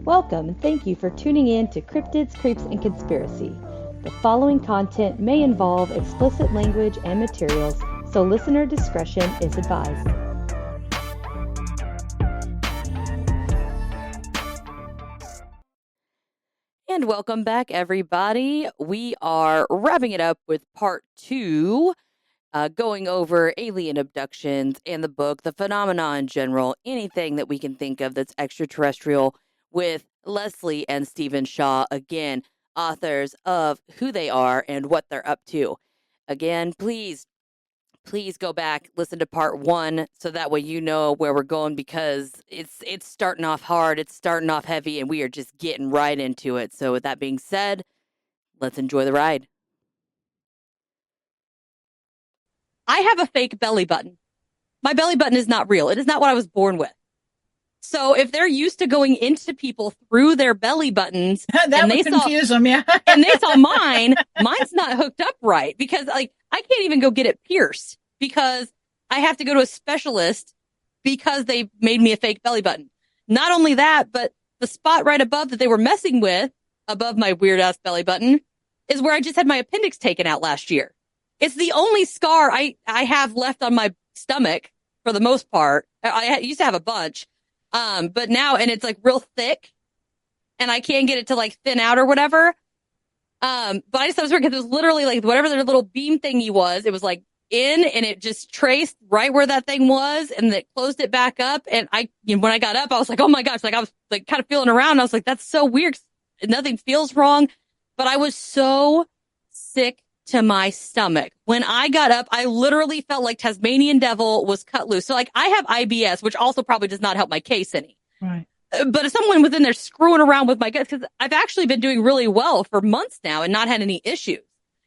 Welcome and thank you for tuning in to Cryptids, Creeps, and Conspiracy. The following content may involve explicit language and materials, so listener discretion is advised. And welcome back, everybody. We are wrapping it up with part 2, going over alien abductions and the book, the phenomena in general, anything that we can think of that's extraterrestrial, with Leslie and Stephen Shaw, again, authors of Who They Are and What They're Up To. Again, please go back, listen to part 1, so that way you know where we're going, because it's starting off hard, it's starting off heavy, and we are just getting right into it. So with that being said, let's enjoy the ride. I have a fake belly button. My belly button is not real. It is not what I was born with. So if they're used to going into people through their belly buttons, that would confuse them, yeah. And they saw mine's not hooked up right, because like I can't even go get it pierced because I have to go to a specialist because they made me a fake belly button. Not only that, but the spot right above that they were messing with, above my weird ass belly button, is where I just had my appendix taken out last year. It's the only scar I have left on my stomach for the most part. I used to have a bunch. But now, and it's like real thick and I can't get it to like thin out or whatever. But I just thought it was weird because it was literally like whatever their little beam thingy was, it was like in, and it just traced right where that thing was, and it closed it back up. And when I got up, I was like, oh my gosh, like I was like kind of feeling around. I was like, that's so weird. Nothing feels wrong, but I was so sick to my stomach. When I got up, I literally felt like Tasmanian devil was cut loose. So like I have IBS, which also probably does not help my case any. Right. But if someone was in there screwing around with my guts, because I've actually been doing really well for months now and not had any issues.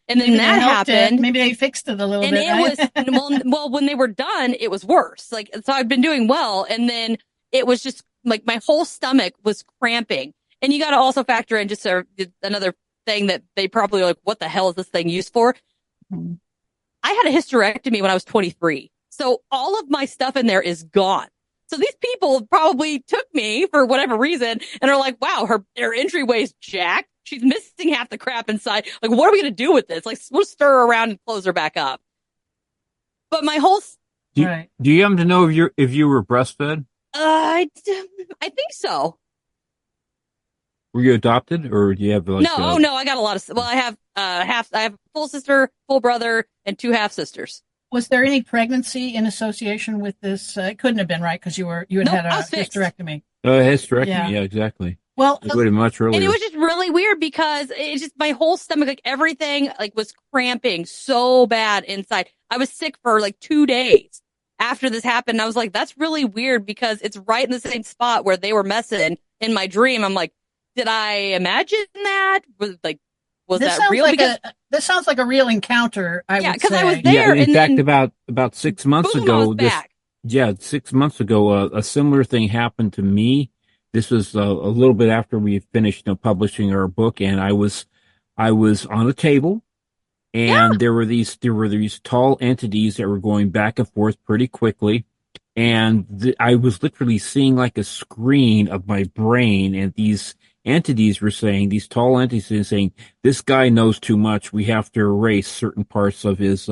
And then that happened. Maybe they fixed it a little bit. And it was, well, when they were done, it was worse. Like, so I've been doing well. And then it was just like my whole stomach was cramping. And you got to also factor in just another thing that they probably like, what the hell is this thing used for? Mm-hmm. I had a hysterectomy when I was 23. So all of my stuff in there is gone. So these people probably took me for whatever reason and are like, wow, her entryway's jacked. She's missing half the crap inside. Like, what are we going to do with this? Like, we'll stir her around and close her back up. But my whole... Do you happen to know if you were breastfed? I think so. Were you adopted, or do you have like? No, I got a lot of. Well, I have I have a full sister, full brother, and 2 half sisters. Was there any pregnancy in association with this? It couldn't have been, right? Because you had a hysterectomy. Hysterectomy, yeah, exactly. Well, much earlier. And it was just really weird because it's just my whole stomach, like everything, like was cramping so bad inside. I was sick for like 2 days after this happened. And I was like, that's really weird because it's right in the same spot where they were messing in my dream. I'm like, did I imagine that? Was that real? This sounds like a real encounter. I would say. Because I was there. Yeah, in fact, about 6 months ago, 6 months ago, a similar thing happened to me. This was a little bit after we had finished publishing our book, and I was on a table, and there were these tall entities that were going back and forth pretty quickly, and I was literally seeing like a screen of my brain, and these tall entities were saying, this guy knows too much. We have to erase certain parts of his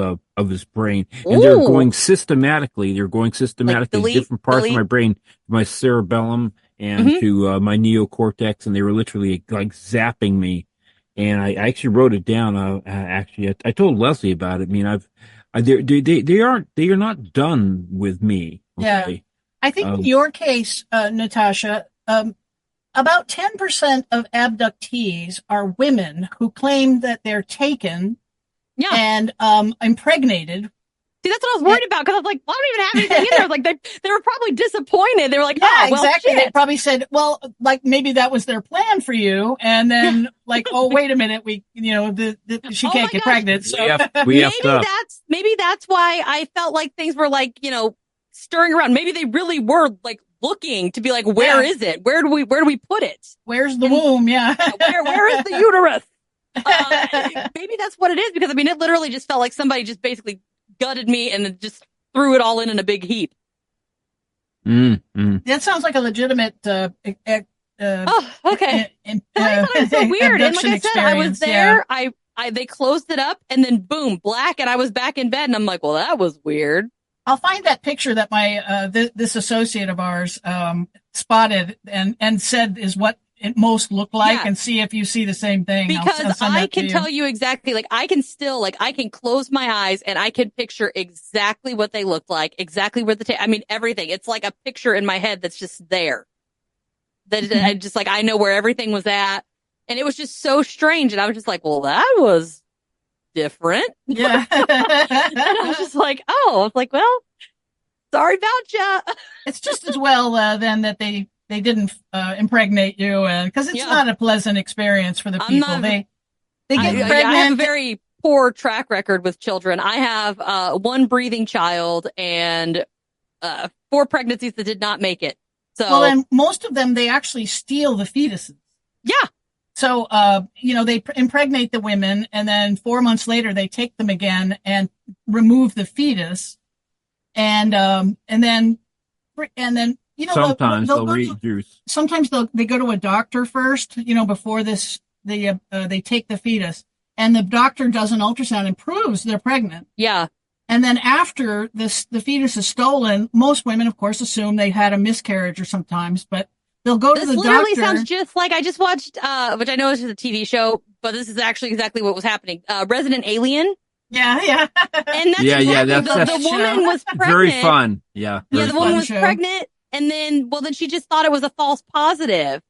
brain. And they're going systematically. Like different parts of my brain, my cerebellum and to my neocortex. And they were literally like zapping me. And I actually wrote it down. I told Leslie about it. I mean, they are not done with me. Okay? Yeah. I think in your case, Natasha, about 10% of abductees are women who claim that they're taken and impregnated. See, that's what I was worried about, because I was like, well, I don't even have anything in there. Like, they were probably disappointed. They were like, exactly. Shit. They probably said, well, like maybe that was their plan for you, and then like, oh, wait a minute, she can't get pregnant. So maybe that's why I felt like things were like, stirring around. Maybe they really were like looking to be like, where is it? Where do we put it? Where's the womb? Yeah. Where is the uterus? Maybe that's what it is, because I mean, it literally just felt like somebody just basically gutted me and just threw it all in a big heap. That sounds like a legitimate okay. I thought it was so weird. And like I said, I was there. Yeah. They closed it up and then boom, black, and I was back in bed and I'm like, well, that was weird. I'll find that picture that my this associate of ours spotted and said is what it most looked like, and see if you see the same thing. Because I can tell you exactly, like I can close my eyes and I can picture exactly what they looked like, exactly where I mean, everything. It's like a picture in my head that's just there. That I just like, I know where everything was at. And it was just so strange. And I was just like, well, that was different. Yeah. And I was just like, I was like, well, sorry about ya. It's just as well then that they didn't impregnate you, because it's not a pleasant experience for the people. They get pregnant. I have a very poor track record with children. I have one breathing child and 4 pregnancies that did not make it. So, well, and most of them, they actually steal the fetuses. Yeah. So, they impregnate the women, and then 4 months later, they take them again and remove the fetus. And then, sometimes they'll reduce. Sometimes they go to a doctor first, before they take the fetus, and the doctor does an ultrasound and proves they're pregnant. Yeah. And then after the fetus is stolen, most women, of course, assume they had a miscarriage or sometimes, but they'll go to the doctor. This literally sounds just like I just watched, which I know is just a TV show, but this is actually exactly what was happening. Resident Alien. Yeah. And that's the woman was pregnant. Very fun. Yeah. Yeah, the woman was pregnant, and then she just thought it was a false positive.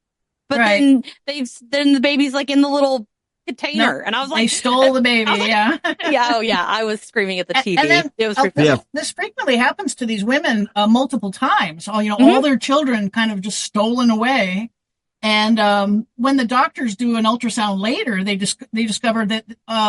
But then the baby's like in the little container, and I was like, they stole the baby. Yeah. I was screaming at the TV. And then, it was freaking this frequently happens to these women multiple times. All their children kind of just stolen away. And when the doctors do an ultrasound later, they discover that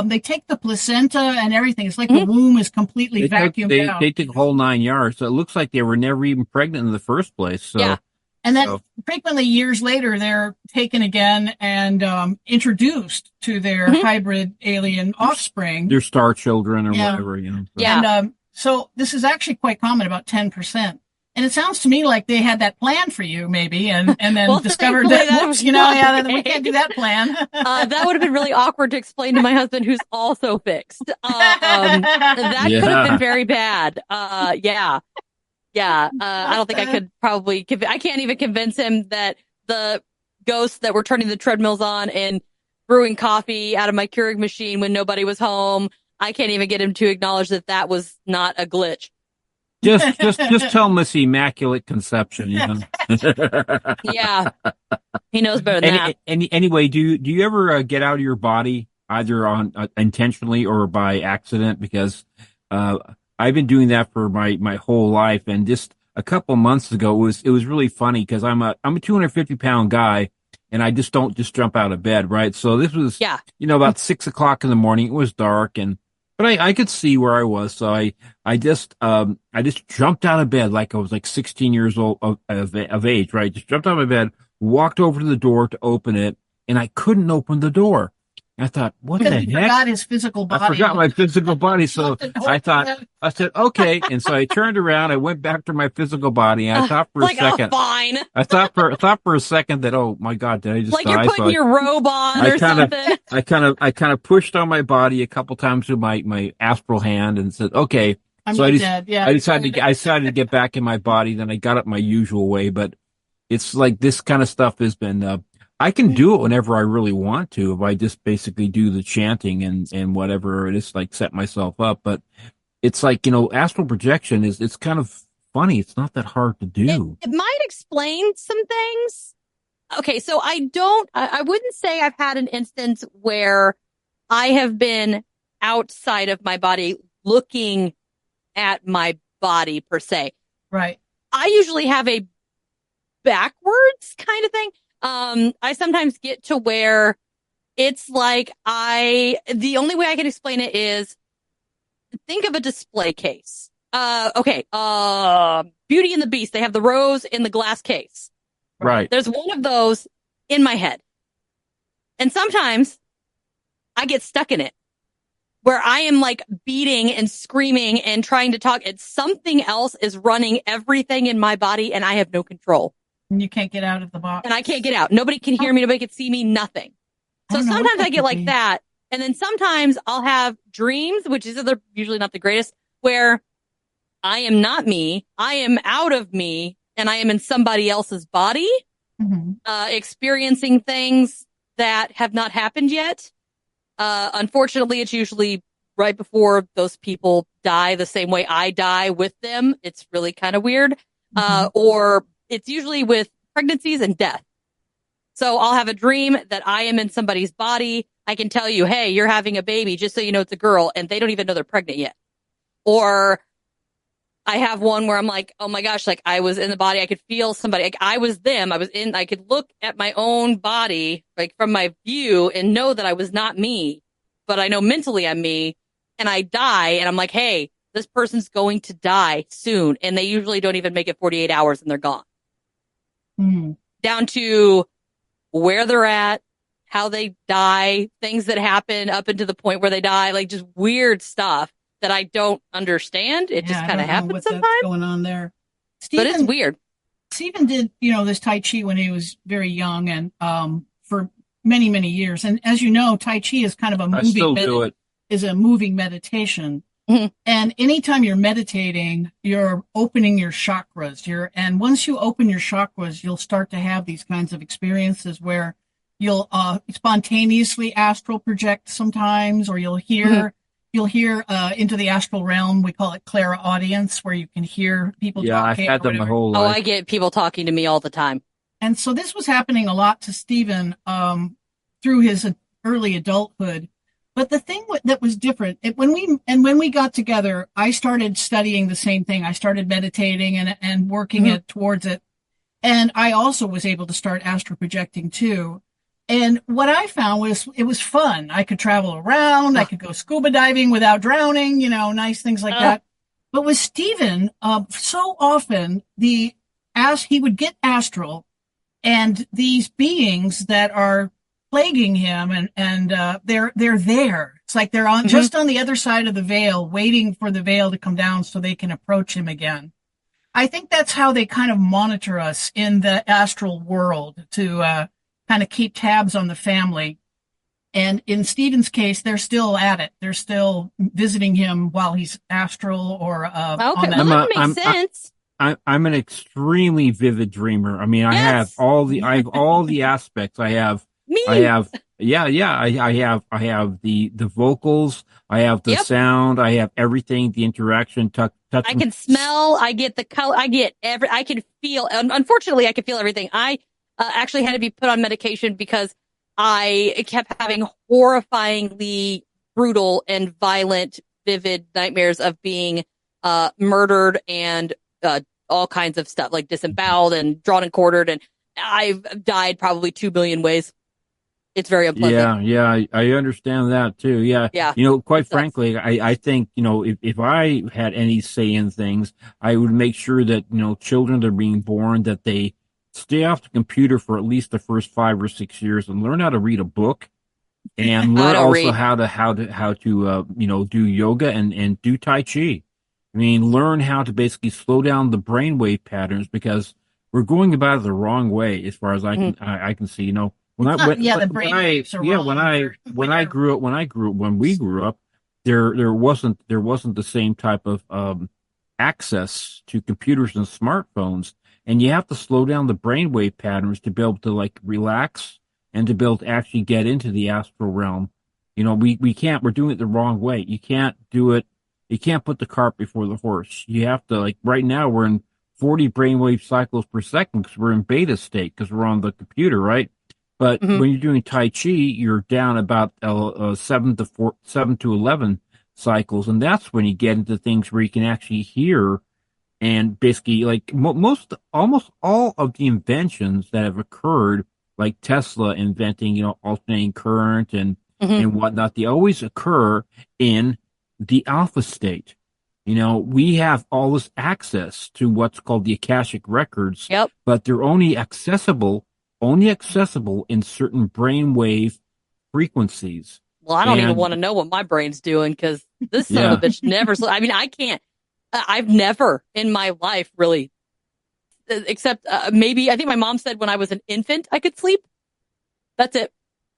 they take the placenta and everything. It's like the womb is completely vacuumed out. They took the whole 9 yards. So it looks like they were never even pregnant in the first place. So. Yeah. And then frequently years later, they're taken again and introduced to their hybrid alien offspring. Their star children or whatever, So. Yeah. And so this is actually quite common, about 10%. And it sounds to me like they had that plan for you, maybe, and then discovered that we can't do that plan. That would have been really awkward to explain to my husband, who's also fixed. That could have been very bad. Yeah. I don't think I could probably I can't even convince him that the ghosts that were turning the treadmills on and brewing coffee out of my Keurig machine when nobody was home, I can't even get him to acknowledge that was not a glitch. Just tell him it's Immaculate Conception, Yeah. He knows better than that. Anyway, do you ever get out of your body either on intentionally or by accident? Because I've been doing that for my whole life, and just a couple months ago it was really funny because I'm a 250-pound guy, and I just don't jump out of bed, right? So this was about 6 o'clock in the morning. It was dark, but I could see where I was, so I just jumped out of bed like I was like 16 years old of age, right? Just jumped out of my bed, walked over to the door to open it, and I couldn't open the door. I thought, what the heck? He forgot his physical body. I forgot my physical body, so I said, okay. And so I turned around, I went back to my physical body, and I thought for a second. Fine. I thought for a second that, oh my God, did I just die? Like you're putting your robe on or something. I kind of pushed on my body a couple times with my astral hand and said, okay. I decided to get back in my body. Then I got up my usual way, but it's like this kind of stuff has been, I can do it whenever I really want to, if I just basically do the chanting and whatever it is, like set myself up. But it's like, astral projection it's kind of funny. It's not that hard to do. It might explain some things. Okay. So I wouldn't say I've had an instance where I have been outside of my body looking at my body per se. Right. I usually have a backwards kind of thing. I sometimes get to where it's like the only way I can explain it is think of a display case. Okay. Beauty and the Beast. They have the rose in the glass case. Right. There's one of those in my head. And sometimes I get stuck in it. where I am like beating and screaming and trying to talk, and something else is running everything in my body and I have no control. And you can't get out of the box. And I can't get out. Nobody can hear me. Nobody can see me. Nothing. So sometimes I get like that. And then sometimes I'll have dreams, which is usually not the greatest, where I am not me. I am out of me and I am in somebody else's body, experiencing things that have not happened yet. Unfortunately, it's usually right before those people die the same way I die with them. It's really kind of weird. Or it's usually with pregnancies and death. So I'll have a dream that I am in somebody's body. I can tell you, hey, you're having a baby, just so you know it's a girl, and they don't even know they're pregnant yet. Or I have one where I'm like, oh my gosh, like I was in the body. I could feel somebody, like I was them. I could look at my own body, like from my view, and know that I was not me, but I know mentally I'm me, and I die. And I'm like, hey, this person's going to die soon. And they usually don't even make it 48 hours and they're gone. Down to where they're at, how they die, things that happen up into the point where they die, like just weird stuff that I don't understand. It just kind of happens sometimes. What's going on there? But it's weird. Stephen did, this Tai Chi when he was very young and for many, many years. And as you know, Tai Chi is kind of a moving meditation. And anytime you're meditating, you're opening your chakras. And once you open your chakras, you'll start to have these kinds of experiences where you'll spontaneously astral project sometimes, or you'll hear into the astral realm. We call it clairaudience, where you can hear people talking. I've had them my whole life. Oh, I get people talking to me all the time. And so this was happening a lot to Stephen through his early adulthood. But the thing that was different, when we got together, I started studying the same thing. I started meditating and working towards it. And I also was able to start astral projecting too. And what I found was it was fun. I could travel around. I could go scuba diving without drowning, nice things like that. But with Stephen, so often he would get astral, and these beings that are plaguing him and they're there. It's like they're just on the other side of the veil, waiting for the veil to come down so they can approach him again. I think that's how they kind of monitor us in the astral world, to kind of keep tabs on the family. And in Stephen's case, they're still at it. They're still visiting him while he's astral or on that makes sense. I'm an extremely vivid dreamer. I mean, I have all the aspects. I have the vocals, I have the sound, I have everything, the interaction, touch. I can smell, I get the color, I can feel, unfortunately I can feel everything. I actually had to be put on medication because I kept having horrifyingly brutal and violent, vivid nightmares of being murdered and all kinds of stuff, like disemboweled and drawn and quartered, and I've died probably 2 billion ways. It's very unpleasant. Yeah, I understand that too. Yeah. Quite frankly, I think, if I had any say in things, I would make sure that, children that are being born, that they stay off the computer for at least the first 5 or 6 years and learn how to read a book, and learn also how to do yoga and do Tai Chi. I mean, learn how to basically slow down the brainwave patterns, because we're going about it the wrong way as far as I can see. When we grew up, there wasn't the same type of access to computers and smartphones, and you have to slow down the brainwave patterns to be able to relax and to be able to actually get into the astral realm. We can't. We're doing it the wrong way. You can't do it. You can't put the cart before the horse. You have to, right now we're in 40 brainwave cycles per second because we're in beta state because we're on the computer, right? But when you're doing Tai Chi, you're down about 7 to 11 cycles, and that's when you get into things where you can actually hear, and basically, almost all of the inventions that have occurred, like Tesla inventing, alternating current and whatnot, they always occur in the alpha state. We have all this access to what's called the Akashic records, but they're only accessible in certain brainwave frequencies. Well, I don't even want to know what my brain's doing because this son of a bitch never sleeps. I mean, I can't. I've never in my life really, except maybe I think my mom said when I was an infant I could sleep. That's it.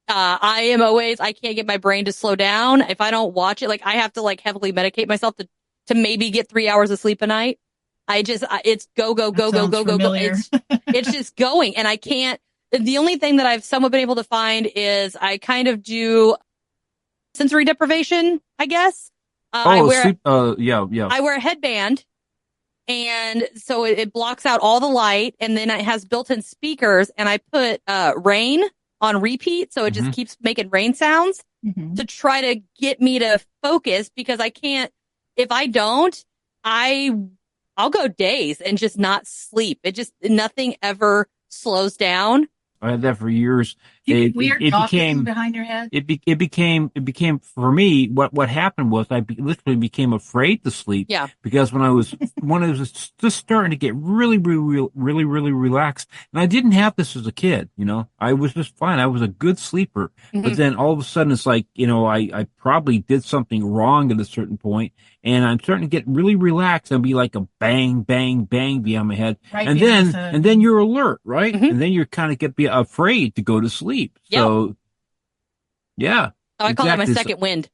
I can't get my brain to slow down. If I don't watch it, like I have to like heavily medicate myself to maybe get 3 hours of sleep a night. It's go. It's just going. And I can't, the only thing that I've somewhat been able to find is I kind of do sensory deprivation, I guess. I wear a headband. And so it blocks out all the light, and then it has built-in speakers, and I put rain on repeat, so it just keeps making rain sounds to try to get me to focus, because I can't, if I don't, I'll go days and just not sleep. Nothing ever slows down. I had that for years. It became behind your head. It became for me. What happened was I literally became afraid to sleep. Yeah. Because when I was just starting to get really relaxed, and I didn't have this as a kid. I was just fine. I was a good sleeper. But then all of a sudden, it's like I probably did something wrong at a certain point, and I'm starting to get really relaxed and be like a bang bang bang behind my head, right, and then you're alert, right? And then you're kind of be afraid to go to sleep. So, yeah. Oh, I call that my second wind.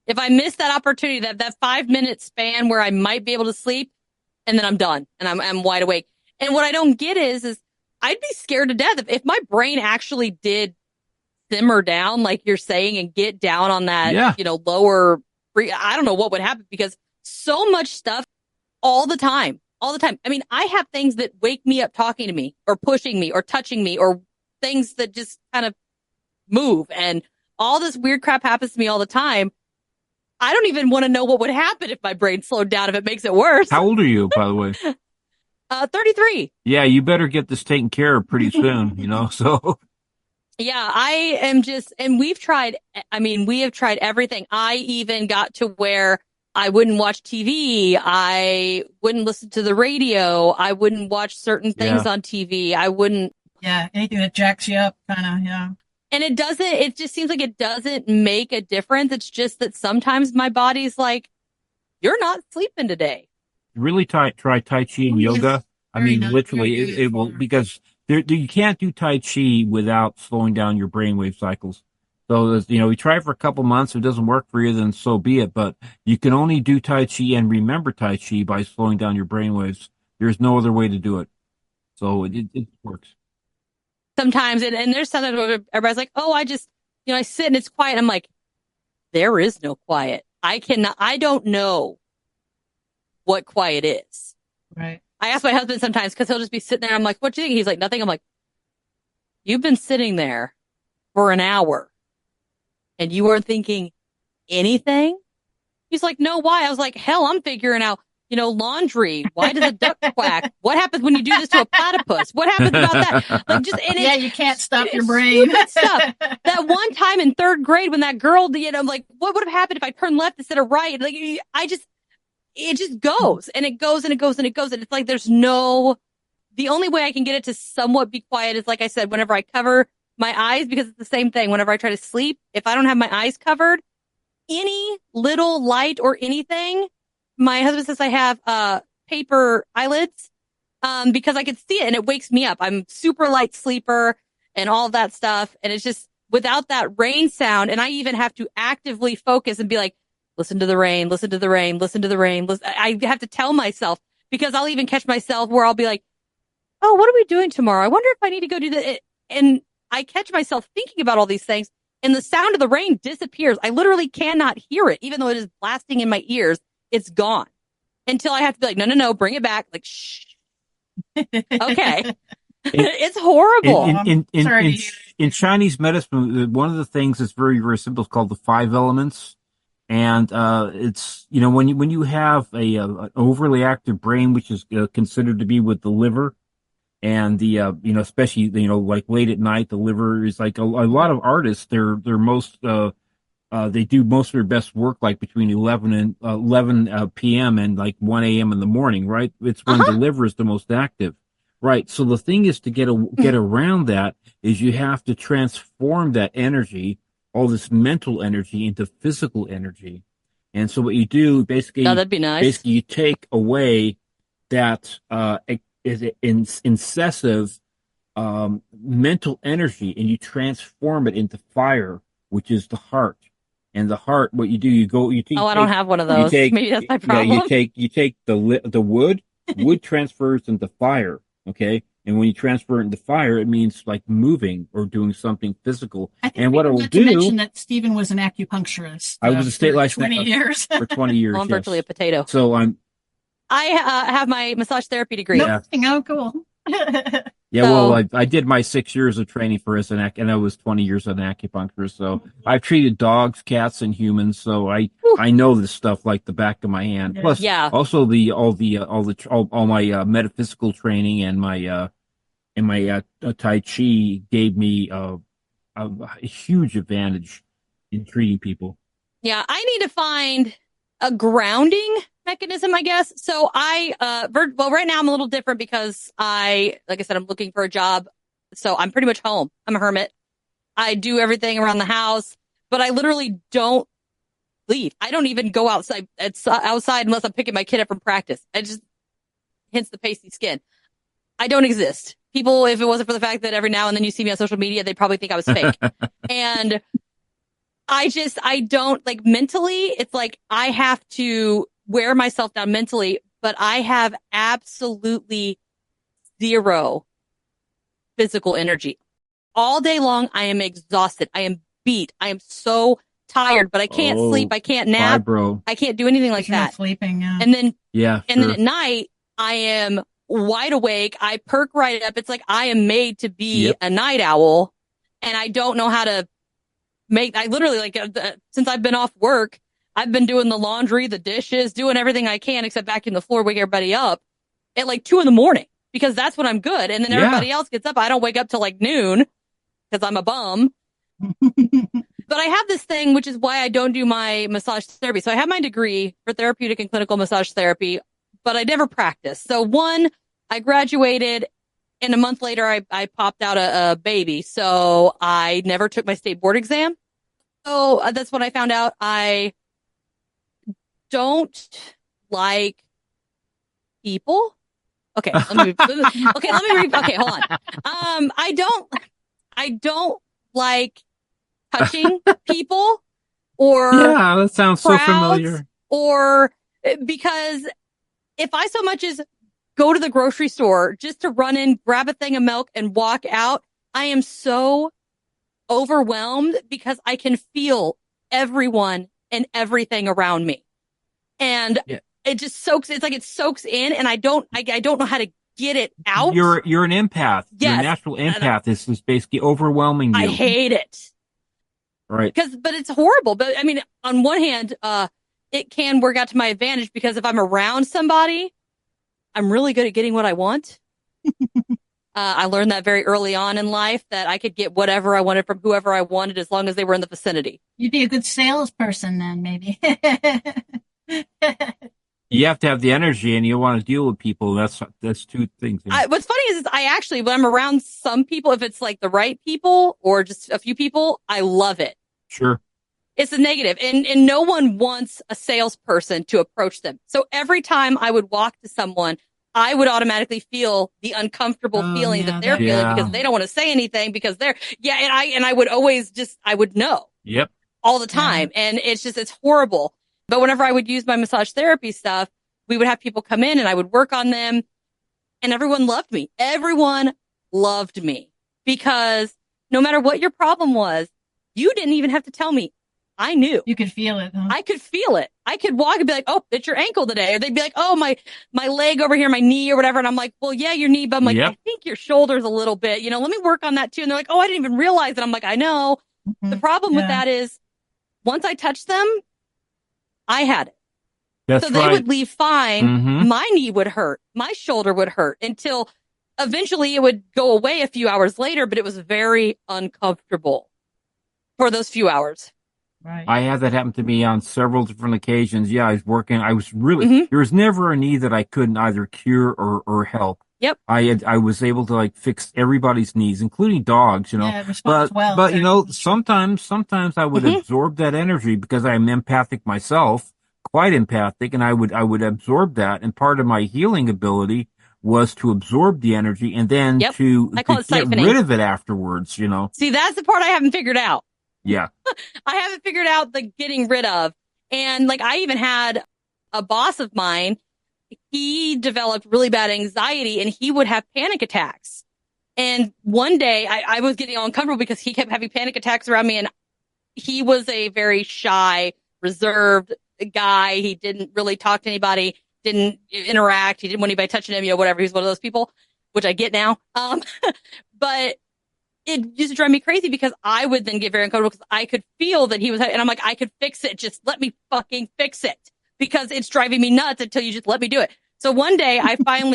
If I miss that opportunity, that 5-minute span where I might be able to sleep, and then I'm done and I'm wide awake. And what I don't get is I'd be scared to death if my brain actually did simmer down, like you're saying, and get down on that, lower. I don't know what would happen, because so much stuff all the time. I mean, I have things that wake me up talking to me or pushing me or touching me, or things that just kind of move, and all this weird crap happens to me all the time. I don't even want to know what would happen if my brain slowed down, if it makes it worse. How old are you, by the way? 33. Yeah, you better get this taken care of pretty soon, so. Yeah, I am and we have tried everything. I even got to where I wouldn't watch TV. I wouldn't listen to the radio. I wouldn't watch certain things on TV. I wouldn't. Yeah, anything that jacks you up, kind of, yeah. And it just seems like it doesn't make a difference. It's just that sometimes my body's like, you're not sleeping today. Really try Tai Chi and yoga. I mean, literally, it will, because you can't do Tai Chi without slowing down your brainwave cycles. So, you try it for a couple months. If it doesn't work for you, then so be it. But you can only do Tai Chi and remember Tai Chi by slowing down your brainwaves. There's no other way to do it. So it works. Sometimes, and there's sometimes where everybody's like, oh, I just, I sit and it's quiet. I'm like, there is no quiet. I don't know what quiet is. Right. I ask my husband sometimes, because he'll just be sitting there. I'm like, what do you think? He's like, nothing. I'm like, you've been sitting there for an hour and you weren't thinking anything? He's like, no, why? I was like, hell, I'm figuring out, laundry. Why does a duck quack? What happens when you do this to a platypus? What happens about that? Like, you can't stop your brain. Stuff. That one time in 3rd grade when that girl, like, what would have happened if I turned left instead of right? Like, it just goes and it goes and it goes and it goes. And it's like, the only way I can get it to somewhat be quiet is, like I said, whenever I cover my eyes, because it's the same thing. Whenever I try to sleep, if I don't have my eyes covered, any little light or anything, my husband says I have paper eyelids because I can see it and it wakes me up. I'm super light sleeper and all of that stuff. And it's just without that rain sound. And I even have to actively focus and be like, listen to the rain, listen to the rain, listen to the rain. I have to tell myself, because I'll even catch myself where I'll be like, oh, what are we doing tomorrow? I wonder if I need to go do that. And I catch myself thinking about all these things, and the sound of the rain disappears. I literally cannot hear it, even though it is blasting in my ears. It's gone until I have to be like, no, bring it back. Like, shh. Okay. It's horrible. In Chinese medicine, one of the things that's very, very simple is called the 5 elements. And, it's, when you have an overly active brain, which is considered to be with the liver, and the, especially, like late at night, the liver is like a lot of artists, they're most, they do most of their best work like between 11 p.m. and like 1 a.m. in the morning, right? It's when the liver is the most active. Right. So the thing is to get around that is you have to transform that energy all this mental energy into physical energy. And so what you do basically, that'd be nice. Basically you take away that, incessive, mental energy and you transform it into fire, which is the heart. And the heart, what you do, you take. Oh, I don't have one of those. Maybe that's my problem. Yeah, you take the wood. Wood transfers into fire. Okay, and when you transfer it into fire, it means like moving or doing something physical. I think what it will do. Mention that Stephen was an acupuncturist. I was a state licensed 20 years. For 20 years. Well, I'm virtually a potato. So I have my massage therapy degree. No, oh, cool. Yeah, well, I did my 6 years of training for and I was 20 years as an acupuncturist. So I've treated dogs, cats, and humans. So I know this stuff like the back of my hand. Plus, also all my metaphysical training and my Tai Chi gave me a huge advantage in treating people. Yeah, I need to find a grounding mechanism, I guess. So right now I'm a little different because like I said, I'm looking for a job. So I'm pretty much home. I'm a hermit. I do everything around the house, but I literally don't leave. I don't even go outside. It's outside unless I'm picking my kid up from practice. Hence the pasty skin. I don't exist. People, if it wasn't for the fact that every now and then you see me on social media, they'd probably think I was fake. And I don't, like, mentally, it's like I have to wear myself down mentally, but I have absolutely zero physical energy. All day long, I am exhausted. I am beat. I am so tired, but I can't sleep. I can't nap. I can't do anything like that. Sleeping, yeah. And then, then at night, I am wide awake. I perk right up. It's like I am made to be a night owl, and I don't know how to I literally, since I've been off work, I've been doing the laundry, the dishes, doing everything I can except vacuum the floor, wake everybody up at like 2 a.m. because that's when I'm good. And then everybody else gets up. I don't wake up till like noon because I'm a bum. But I have this thing, which is why I don't do my massage therapy. So I have my degree for therapeutic and clinical massage therapy, but I never practiced. So I graduated, and a month later I popped out a baby. So I never took my state board exam. So that's when I found out I don't like people. Okay, hold on. I don't like touching people or that sounds so familiar. Or because if I so much as go to the grocery store just to run in, grab a thing of milk and walk out, I am so overwhelmed because I can feel everyone and everything around me. And it just soaks in, and I don't know how to get it out. You're an empath. Yes. Your natural empath is basically overwhelming you. I hate it. Right. But it's horrible. But I mean, on one hand, it can work out to my advantage because if I'm around somebody, I'm really good at getting what I want. I learned that very early on in life that I could get whatever I wanted from whoever I wanted as long as they were in the vicinity. You'd be a good salesperson then, maybe. You have to have the energy and you want to deal with people. That's two things. What's funny is I actually, when I'm around some people, if it's like the right people or just a few people, I love it. Sure. It's a negative. And no one wants a salesperson to approach them. So every time I would walk to someone, I would automatically feel the uncomfortable feeling that they're feeling because they don't want to say anything because and I would always I would know. Yep. All the time. And it's horrible. But whenever I would use my massage therapy stuff, we would have people come in and I would work on them, and everyone loved me. Everyone loved me because no matter what your problem was, you didn't even have to tell me. I knew. You could feel it. Huh? I could feel it. I could walk and be like, oh, it's your ankle today. Or they'd be like, oh, my leg over here, my knee or whatever. And I'm like, well, yeah, your knee. But I'm like, I think your shoulder's a little bit, let me work on that too. And they're like, oh, I didn't even realize it. I'm like, I know. Mm-hmm. The problem with that is once I touched them, I had it. That's so they would leave fine. Mm-hmm. My knee would hurt. My shoulder would hurt until eventually it would go away a few hours later, but it was very uncomfortable for those few hours. Right. I had that happen to me on several different occasions. Yeah, I was really, there was never a knee that I couldn't either cure or help. Yep. I was able to like fix everybody's needs, including dogs, Yeah, but sometimes I would absorb that energy because I'm empathic myself, quite empathic, and I would absorb that. And part of my healing ability was to absorb the energy and then to get rid of it afterwards, See, that's the part I haven't figured out. Yeah. I haven't figured out the getting rid of. And like, I even had a boss of mine, he developed really bad anxiety and he would have panic attacks. And one day I was getting uncomfortable because he kept having panic attacks around me. And he was a very shy, reserved guy. He didn't really talk to anybody, didn't interact. He didn't want anybody touching him, whatever. He's one of those people, which I get now. But it used to drive me crazy because I would then get very uncomfortable because I could feel that he was, and I'm like, I could fix it. Just let me fucking fix it because it's driving me nuts until you just let me do it. So one day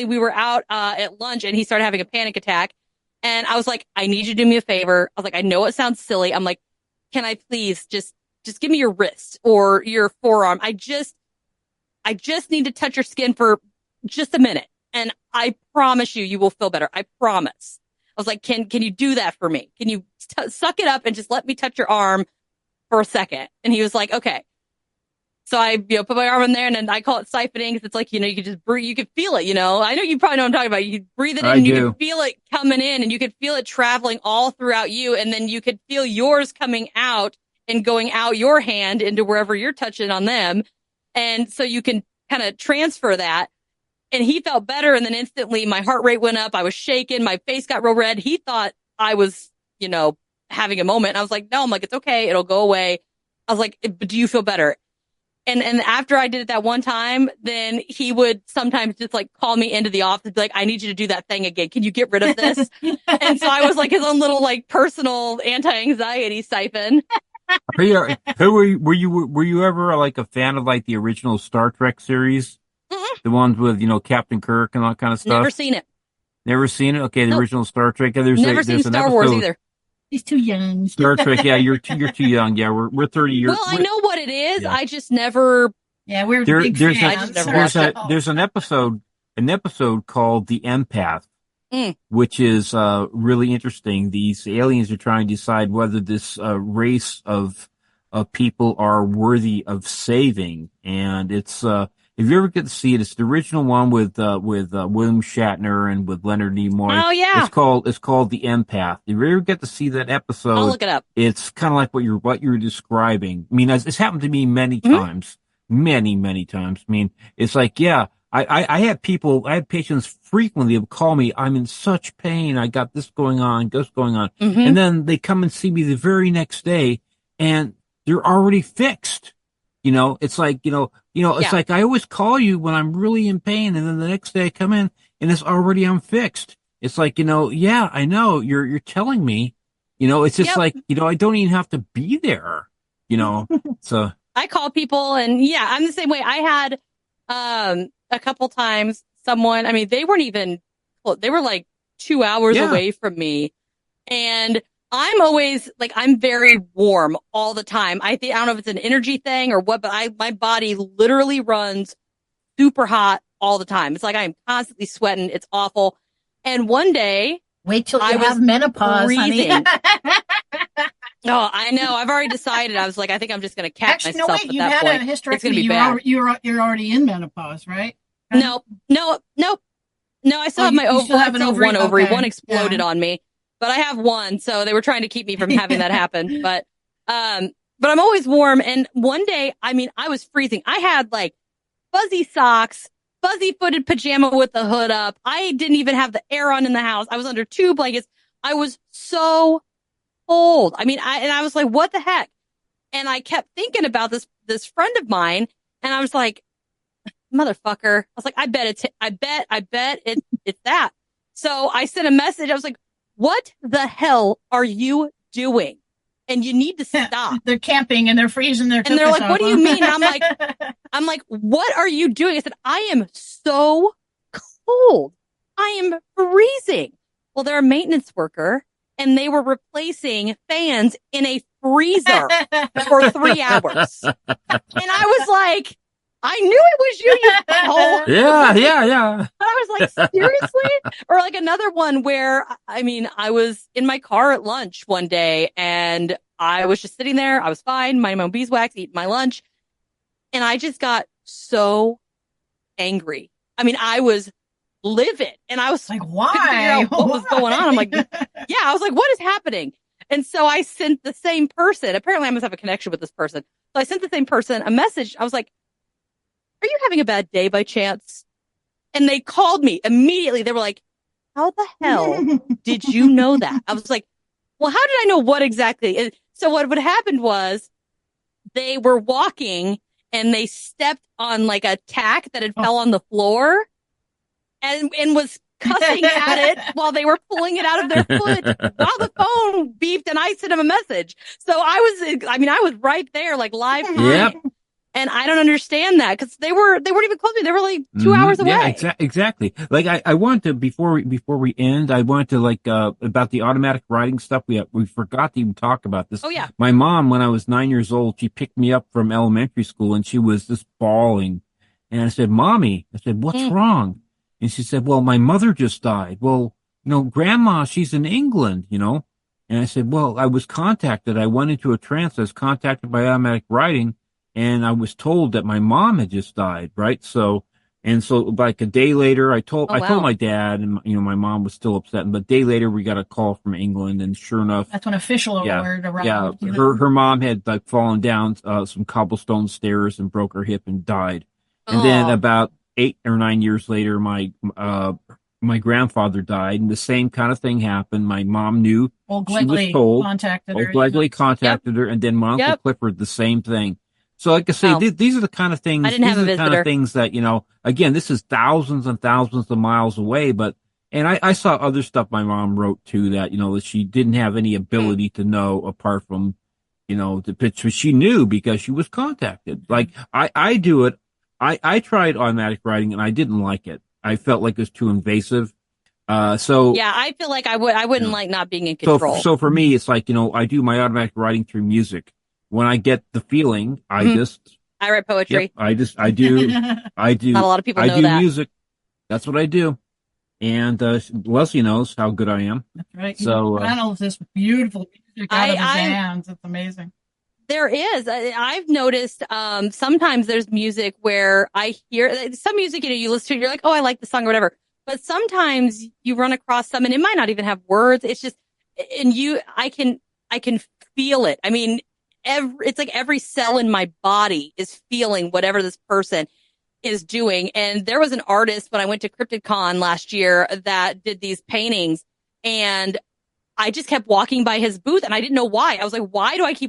we were out at lunch and he started having a panic attack. And I was like, I need you to do me a favor. I was like, I know it sounds silly. I'm like, can I please just give me your wrist or your forearm? I just need to touch your skin for just a minute. And I promise you will feel better. I promise. I was like, can you do that for me? Can you suck it up and just let me touch your arm for a second? And he was like, okay. So I, put my arm in there and then I call it siphoning because it's like, you can just breathe, you can feel it, I know you probably know what I'm talking about. You can breathe it in and you can feel it coming in and you can feel it traveling all throughout you. And then you could feel yours coming out and going out your hand into wherever you're touching on them. And so you can kind of transfer that. And he felt better. And then instantly my heart rate went up. I was shaking. My face got real red. He thought I was, having a moment. And I was like, no, I'm like, it's okay. It'll go away. I was like, but do you feel better? And after I did it that one time, then he would sometimes just like call me into the office, be like, I need you to do that thing again. Can you get rid of this? And so I was like his own little like personal anti-anxiety siphon. Were you ever like a fan of like the original Star Trek series? The ones with, Captain Kirk and all that kind of stuff? Never seen it. Never seen it? Okay, the original Star Trek. Never seen Star Wars either. He's too young. Star Trek, yeah, you're too young. Yeah, we're 30 years. Well, I know what it is. Yeah. I just never. Yeah, we're big fans. There's an episode called The Empath, which is really interesting. These aliens are trying to decide whether this race of people are worthy of saving, and it's if you ever get to see it, it's the original one with William Shatner and with Leonard Nimoy. Oh yeah, it's called The Empath. If you ever get to see that episode, I'll look it up. It's kind of like what you're describing. I mean, it's happened to me many times, many times. I mean, it's like, yeah, I had patients frequently would call me, I'm in such pain, I got this going on, and then they come and see me the very next day, and they're already fixed. It's like, it's like I always call you when I'm really in pain, and then the next day I come in and I'm fixed. It's like, yeah, I know you're telling me, it's just like, I don't even have to be there, so. I call people and yeah, I'm the same way. I had, a couple times someone, I mean, they were like 2 hours away from me, and I'm always like, I'm very warm all the time. I don't know if it's an energy thing or what, but my body literally runs super hot all the time. It's like I'm constantly sweating. It's awful. And one day, wait till you have menopause, honey. Oh, I know. I've already decided. I was like, I think I'm just going to catch myself at that point. You had a hysterectomy. You're already in menopause, right? No. I still have my ovary. I still have one ovary. Okay. One exploded on me. But I have one, so they were trying to keep me from having that happen. But I'm always warm. And one day, I mean, I was freezing. I had like fuzzy socks, fuzzy-footed pajama with the hood up. I didn't even have the air on in the house. I was under 2 blankets. I was so cold. I mean, I was like, what the heck? And I kept thinking about this friend of mine, and I was like, motherfucker. I was like, I bet it's that. So I sent a message. I was like, what the hell are you doing? And you need to stop. They're camping and they're freezing their And they're like, what do you mean? And I'm like, what are you doing? I said, I am so cold. I am freezing. Well, they're a maintenance worker and they were replacing fans in a freezer for 3 hours. And I was like, I knew it was you butthole. Yeah. I was like, seriously? Or like another one where, I mean, I was in my car at lunch one day and I was just sitting there. I was fine, minding my own beeswax, eating my lunch. And I just got so angry. I mean, I was livid and I was like, why? Couldn't figure out what was going on. I'm like, yeah, I was like, what is happening? And so I sent the same person. Apparently I must have a connection with this person. So I sent the same person a message. I was like, are you having a bad day by chance? And they called me immediately. They were like, how the hell did you know that? I was like, well, how did I know what exactly? And so what would happen was they were walking and they stepped on like a tack that had fell on the floor and was cussing at it while they were pulling it out of their foot while the phone beeped and I sent him a message. So I was right there, like live time. Yep. And I don't understand that because they weren't even close to me. They were like 2 hours away. Yeah, exactly. Like I wanted to, before we end, I wanted to like, about the automatic writing stuff. We forgot to even talk about this. Oh yeah. My mom, when I was 9 years old, she picked me up from elementary school and she was just bawling. And I said, Mommy, what's wrong? And she said, well, my mother just died. Well, Grandma, she's in England, And I said, well, I was contacted. I went into a trance. I was contacted by automatic writing. And I was told that my mom had just died, right? So like a day later, I told my dad, and my mom was still upset. But a day later, we got a call from England, and sure enough, that's when official alert arrived. Yeah, her mom had like fallen down some cobblestone stairs and broke her hip and died. And then about 8 or 9 years later, my grandfather died, and the same kind of thing happened. My mom knew, she was told. Old Glegley contacted her, and then my Uncle Clifford, the same thing. So like I say, these are the kind of things, things that, again, this is thousands and thousands of miles away, and I saw other stuff my mom wrote too that, that she didn't have any ability to know apart from, the pitch, but she knew because she was contacted. Like I do it. I tried automatic writing and I didn't like it. I felt like it was too invasive. Yeah, I feel like I wouldn't like not being in control. So for me, it's like, I do my automatic writing through music. When I get the feeling, I write poetry. Yep, I do. Not a lot of people know that. I do music. That's what I do. And Leslie knows how good I am. That's right. So channels this beautiful music out of his hands. It's amazing. There is. I've noticed sometimes there's music where I hear some music, you listen to it, you're like, oh, I like the song or whatever. But sometimes you run across some and it might not even have words. It's just, and I can feel it. I mean, it's like every cell in my body is feeling whatever this person is doing. And there was an artist when I went to CryptidCon last year that did these paintings, and I just kept walking by his booth and I didn't know why. I was like,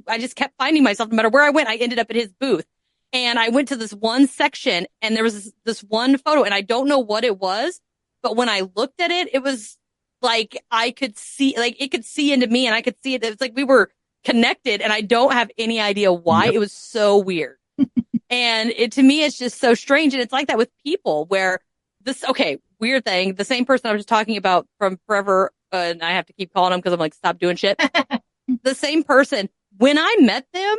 I just kept finding myself, no matter where I went, I ended up at his booth. And I went to this one section and there was this one photo and I don't know what it was, but when I looked at it, it was like I could see, like it could see into me and I could see it. It's like we were connected and I don't have any idea why. Yep. It was so weird. And to me, it's just so strange. And it's like that with people where weird thing. The same person I was just talking about from forever, and I have to keep calling them because I'm like, stop doing shit. The same person, when I met them,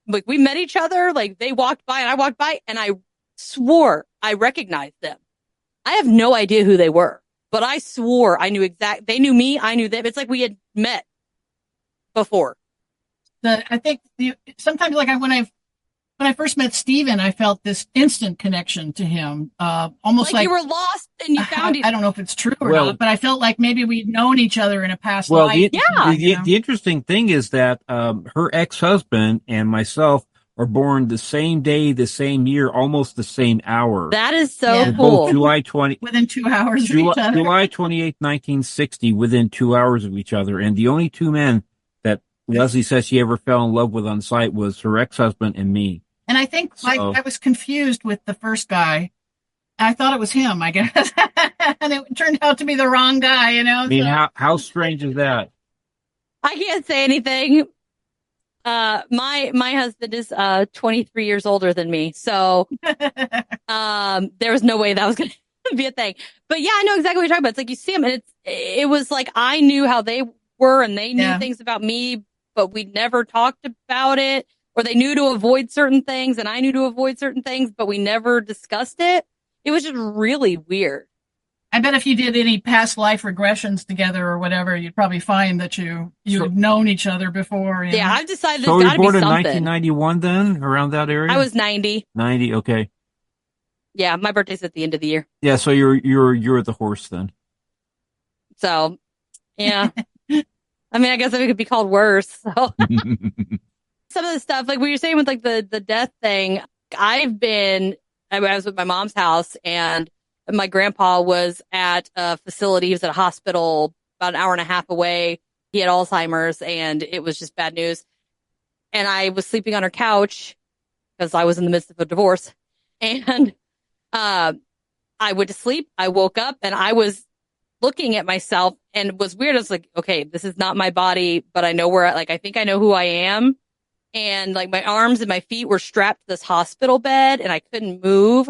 like we met each other, like they walked by and I walked by and I swore I recognized them. I have no idea who they were, but I swore I knew they knew me, I knew them. It's like we had met before. I think sometimes like when I first met Steven, I felt this instant connection to him. Almost like you were lost and you found I don't know if it's true or not, but I felt like maybe we'd known each other in a past life. The interesting thing is that her ex-husband and myself are born the same day, the same year, almost the same hour. That is so cool. Both July 20 within 2 hours of each other. July 28th, 1960, within 2 hours of each other. And the only two men that Leslie says she ever fell in love with on sight was her ex-husband and me. And I think I was confused with the first guy. I thought it was him, I guess. And it turned out to be the wrong guy, I mean, how strange is that? I can't say anything. My husband is 23 years older than me. So there was no way that was going to be a thing. But yeah, I know exactly what you're talking about. It's like you see them and it was like I knew how they were and they knew things about me, but we never talked about it. Or they knew to avoid certain things and I knew to avoid certain things, but we never discussed it. It was just really weird. I bet if you did any past life regressions together or whatever, you'd probably find that you've known each other before. Yeah, I've decided there's got to be something. So you were born in 1991 then, around that area? I was 90. 90, okay. Yeah, my birthday's at the end of the year. Yeah, so you're the horse then. So, yeah. I mean, I guess it could be called worse. So. Some of the stuff, like what you're saying with like the death thing, I was with my mom's house and my grandpa was at a facility. He was at a hospital about an hour and a half away. He had Alzheimer's and it was just bad news. And I was sleeping on her couch because I was in the midst of a divorce. And I went to sleep. I woke up and I was looking at myself and it was weird. I was like, okay, this is not my body, but I know I think I know who I am. And like my arms and my feet were strapped to this hospital bed and I couldn't move.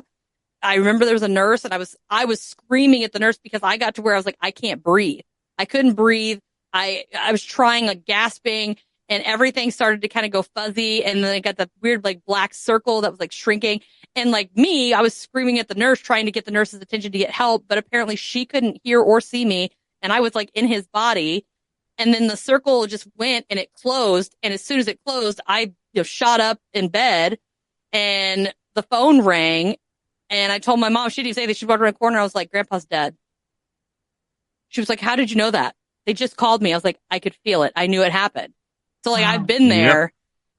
I remember there was a nurse and I was screaming at the nurse because I got to where I was like, I can't breathe. I couldn't breathe. I was trying, like gasping, and everything started to kind of go fuzzy. And then I got the weird like black circle that was like shrinking. And like me, I was screaming at the nurse, trying to get the nurse's attention to get help. But apparently she couldn't hear or see me. And I was like in his body. And then the circle just went and it closed. And as soon as it closed, I shot up in bed and the phone rang. And I told my mom, she didn't say that. She walked around the corner. I was like, Grandpa's dead. She was like, how did you know that? They just called me. I was like, I could feel it. I knew it happened. So like, I've been there.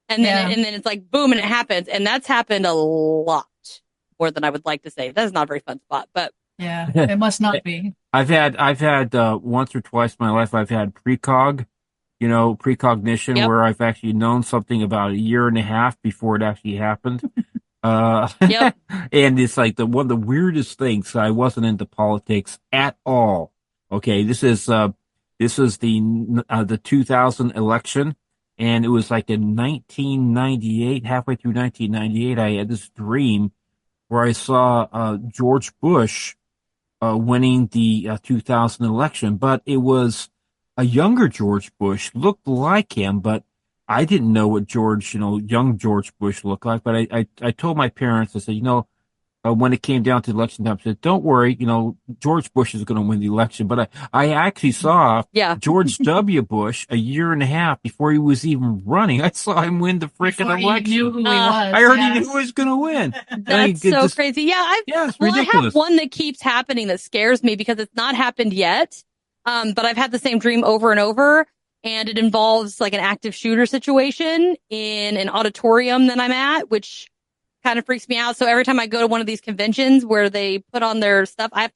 Yep. And then it's like, boom, and it happens. And that's happened a lot more than I would like to say. That's not a very fun spot, but. Yeah, it must not be. I've had once or twice in my life, I've had precognition, where I've actually known something about a year and a half before it actually happened. And it's like one of the weirdest things. I wasn't into politics at all. Okay. This is the 2000 election. And it was like in 1998, halfway through 1998, I had this dream where I saw, George Bush, winning the 2000 election, but it was a younger George Bush, looked like him, but I didn't know what young George Bush looked like. But I told my parents, I said, when it came down to election time, I said, don't worry, George Bush is going to win the election. But I actually saw George W. Bush a year and a half before he was even running. I saw him win the freaking election. Knew who he was. I already knew who was going to win. That's so crazy. Yeah. It's ridiculous. I have one that keeps happening that scares me because it's not happened yet. But I've had the same dream over and over. And it involves like an active shooter situation in an auditorium that I'm at, which kind of freaks me out. So every time I go to one of these conventions where they put on their stuff, I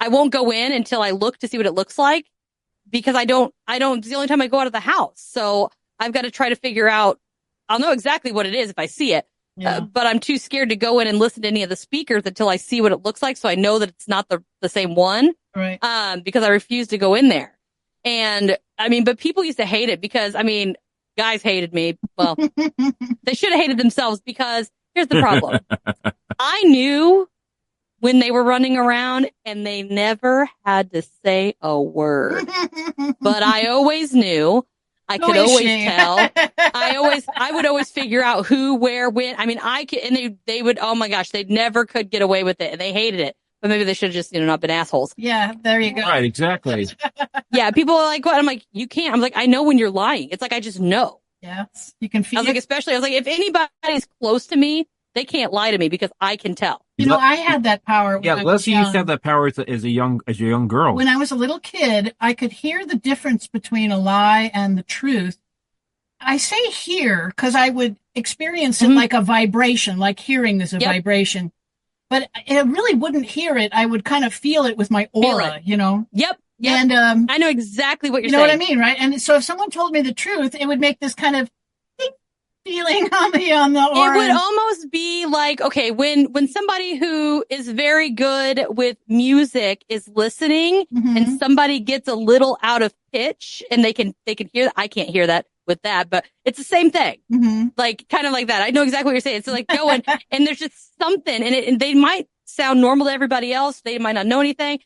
won't go in until I look to see what it looks like because it's the only time I go out of the house. So I've got to try to figure out, I'll know exactly what it is if I see it, but I'm too scared to go in and listen to any of the speakers until I see what it looks like. So I know that it's not the same one, right? Because I refuse to go in there. And I mean, but people used to hate it because guys hated me. Well, they should have hated themselves because here's the problem. I knew when they were running around and they never had to say a word, but I always knew. I could always tell. I would always figure out who, where, when. I mean, and they would, oh my gosh, they never could get away with it and they hated it. But maybe they should have just, not been assholes. Yeah, there you go. Right, exactly. Yeah, people are like, what? I'm like, you can't. I'm like, I know when you're lying. It's like, I just know. Yeah, you can feel I was like, if anybody's close to me, they can't lie to me because I can tell. I had that power. Leslie used to have that power as a young girl. When I was a little kid, I could hear the difference between a lie and the truth. I say hear because I would experience it like a vibration, like hearing is a vibration. But I really wouldn't hear it. I would kind of feel it with my aura, Yep. And I know exactly what you're saying. You know what I mean, right? And so if someone told me the truth, it would make this kind of feeling on the aura. It would almost be like, okay, when somebody who is very good with music is listening and somebody gets a little out of pitch and they can hear that. I can't hear that with that, but it's the same thing. Like kind of like that. I know exactly what you're saying. So like going and there's just something and they might sound normal to everybody else. They might not know anything,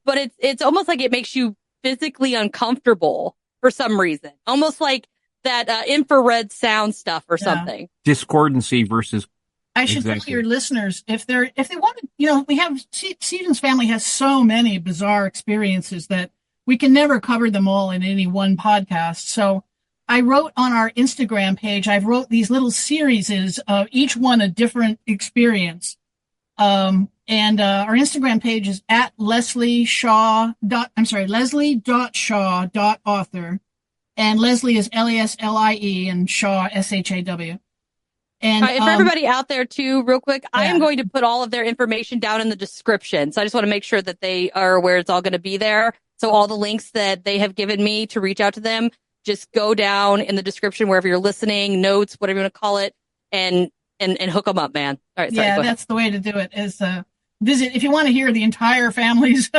but it's almost like it makes you physically uncomfortable for some reason. Almost like that infrared sound stuff or something. Discordancy versus I should tell your listeners, if they want to, we have, Stephen's family has so many bizarre experiences that we can never cover them all in any one podcast. So I wrote on our Instagram page, I've wrote these little series of each one a different experience. And our Instagram page is at leslie.shaw.author. And Leslie is Laslie and Shaw, SHAW. And for everybody out there too, real quick, I am going to put all of their information down in the description. So I just want to make sure that they are aware it's all going to be there. So all the links that they have given me to reach out to them, just go down in the description wherever you're listening, notes, whatever you want to call it, and hook them up, man. All right, sorry, that's the way to do it. Is visit if you want to hear the entire family's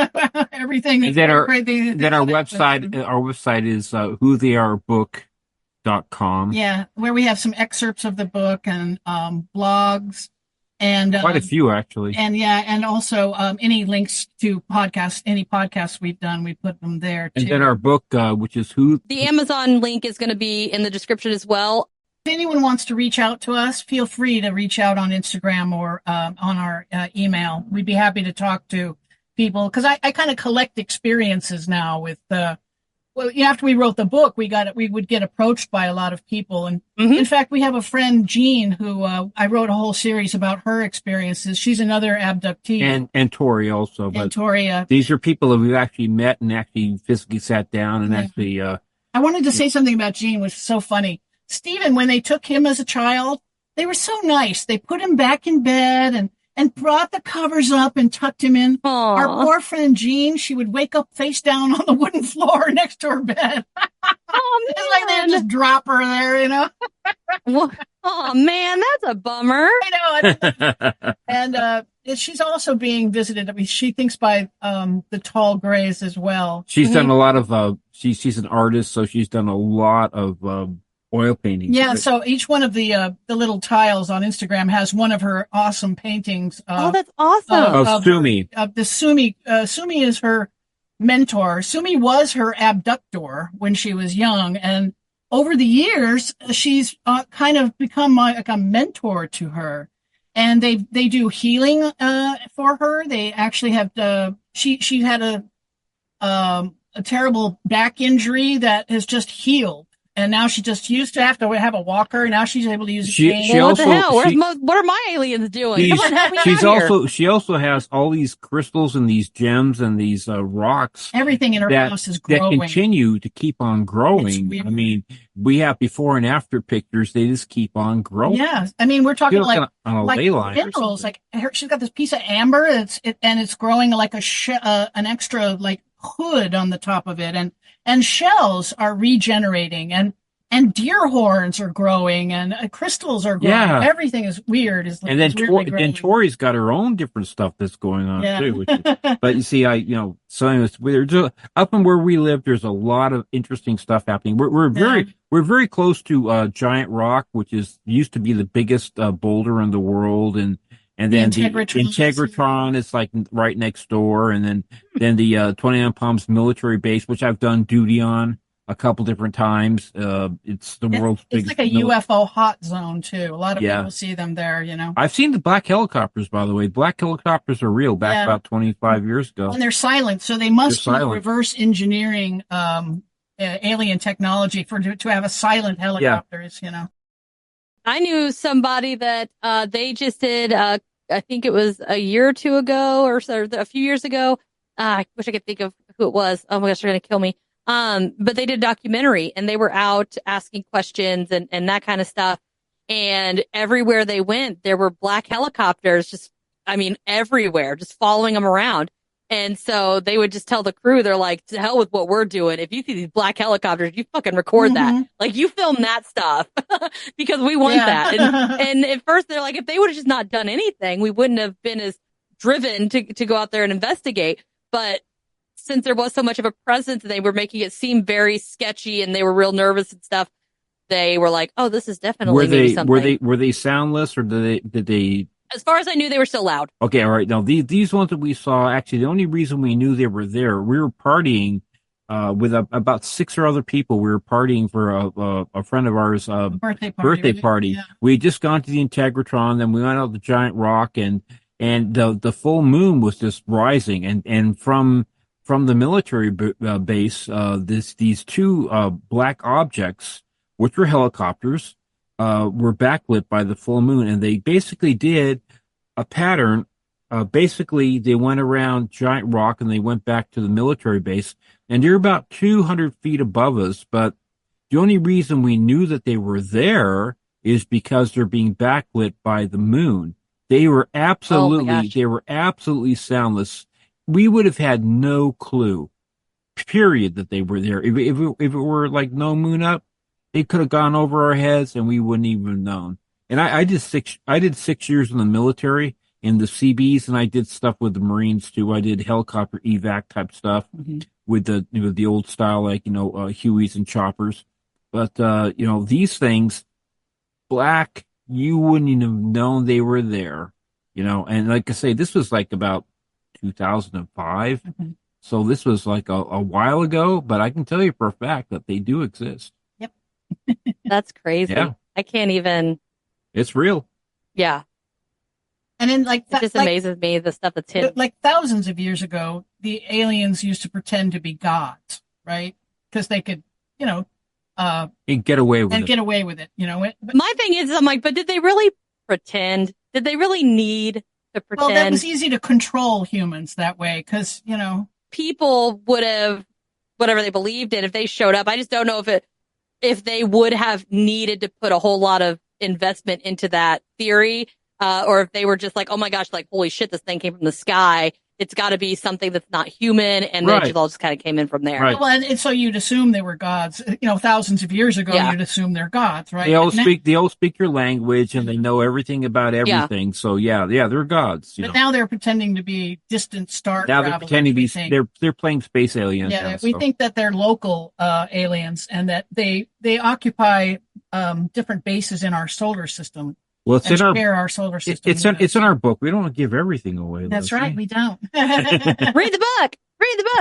everything. Then our website is whotheyarebook.com. Yeah, where we have some excerpts of the book and blogs and quite a few actually. And also any links to any podcasts we've done, we put them there too. And then our book, which is the Amazon link is going to be in the description as well. If anyone wants to reach out to us, feel free to reach out on Instagram or on our email. We'd be happy to talk to people because I kind of collect experiences now with after we wrote the book, we would get approached by a lot of people. And in fact, we have a friend, Jean, who I wrote a whole series about her experiences. She's another abductee. And Tori also. And Tori. These are people that we've actually met and actually physically sat down and actually. I wanted to say something about Jean, which is so funny. Stephen, when they took him as a child, they were so nice. They put him back in bed and brought the covers up and tucked him in. Aww. Our poor friend Jean, she would wake up face down on the wooden floor next to her bed. It's like they'd just drop her there, Oh man, that's a bummer. I know. And she's also being visited. I mean, she thinks by the tall grays as well. She's done a lot of. She's an artist, so she's done a lot of oil paintings. Yeah, so each one of the little tiles on Instagram has one of her awesome paintings. That's awesome. Sumi. Sumi is her mentor. Sumi was her abductor when she was young, and over the years, she's kind of become like a mentor to her. And they do healing for her. They actually have she had a terrible back injury that has just healed. And now she just used to have to have a walker. Now she's able to use a cane. What the hell? What are my aliens doing? Come on, help me out here. She also has all these crystals and these gems and these rocks. Everything in her house is growing. That continue to keep on growing. I mean, we have before and after pictures. They just keep on growing. Yeah. I mean, we're talking like ley line minerals. Like she's got this piece of amber. And it's growing like an extra like hood on the top of it. And shells are regenerating and deer horns are growing and crystals are growing. Yeah. Everything is weird. And then Tori's got her own different stuff that's going on too. But you see, so anyways, up in where we live, there's a lot of interesting stuff happening. We're very close to Giant Rock, which used to be the biggest boulder in the world, and then the Integratron is like right next door. And then the 29 Palms military base, which I've done duty on a couple different times. It's the world's biggest. It's like a UFO hot zone too. A lot of people see them there, I've seen the black helicopters, by the way. Black helicopters are real back about 25 years ago. And they're silent. So they must be reverse engineering, alien technology to have a silent helicopters, I knew somebody that they just did, I think it was a year or two ago or so, a few years ago. I wish I could think of who it was. Oh my gosh, they're going to kill me. But they did a documentary and they were out asking questions and that kind of stuff. And everywhere they went, there were black helicopters everywhere, just following them around. And so they would just tell the crew, they're like, to hell with what we're doing. If you see these black helicopters, you fucking record that. Like, you film that stuff because we want that. And at first they're like, if they would have just not done anything, we wouldn't have been as driven to go out there and investigate. But since there was so much of a presence and they were making it seem very sketchy and they were real nervous and stuff, they were like, oh, this is definitely maybe something. Were they soundless or did they? As far as I knew, they were still loud. Okay, all right. Now, these ones that we saw, actually, the only reason we knew they were there, we were partying with about 6 or other people. We were partying for a friend of ours, birthday party. Yeah. We had just gone to the Integratron, then we went out to Giant Rock, and the full moon was just rising, and from the military base, these two black objects, which were helicopters, were backlit by the full moon, and they basically did a pattern. Basically, they went around Giant Rock and they went back to the military base, and they're about 200 feet above us. But the only reason we knew that they were there is because they're being backlit by the moon. They were absolutely soundless. We would have had no clue, period, that they were there. If it were like no moon up, they could have gone over our heads and we wouldn't even have known. And I did 6 years in the military, in the CBs, and I did stuff with the Marines too. I did helicopter evac type stuff with the old style, like, Hueys and choppers. But, these things, black, you wouldn't even have known they were there, and like I say, this was like about 2005. So this was like a while ago, but I can tell you for a fact that they do exist. Yep. That's crazy. Yeah. I can't even. It's real. Yeah. And then, it just amazes me, the stuff that's hidden. Like thousands of years ago, the aliens used to pretend to be gods, right? Because they could, and get away with it. But my thing is, I'm like, but did they really pretend? Did they really need to pretend? Well, that was easy to control humans that way, because people would have whatever they believed in if they showed up. I just don't know if they would have needed to put a whole lot of investment into that theory. Or if they were just like, oh my gosh, like, holy shit, this thing came from the sky. It's got to be something that's not human. And then it all just kind of came in from there. Right. Well, and so you'd assume they were gods, thousands of years ago, you'd assume they're gods, right? They all speak your language and they know everything about everything. Yeah. So they're gods. But now they're pretending to be distant star travelers. Now they're pretending to be, they're playing space aliens. Yeah. Now, we think that they're local, aliens, and that they occupy, different bases in our solar system. Well, it's in our solar system. It's in our book. We don't give everything away. That's right. We don't. Read the book.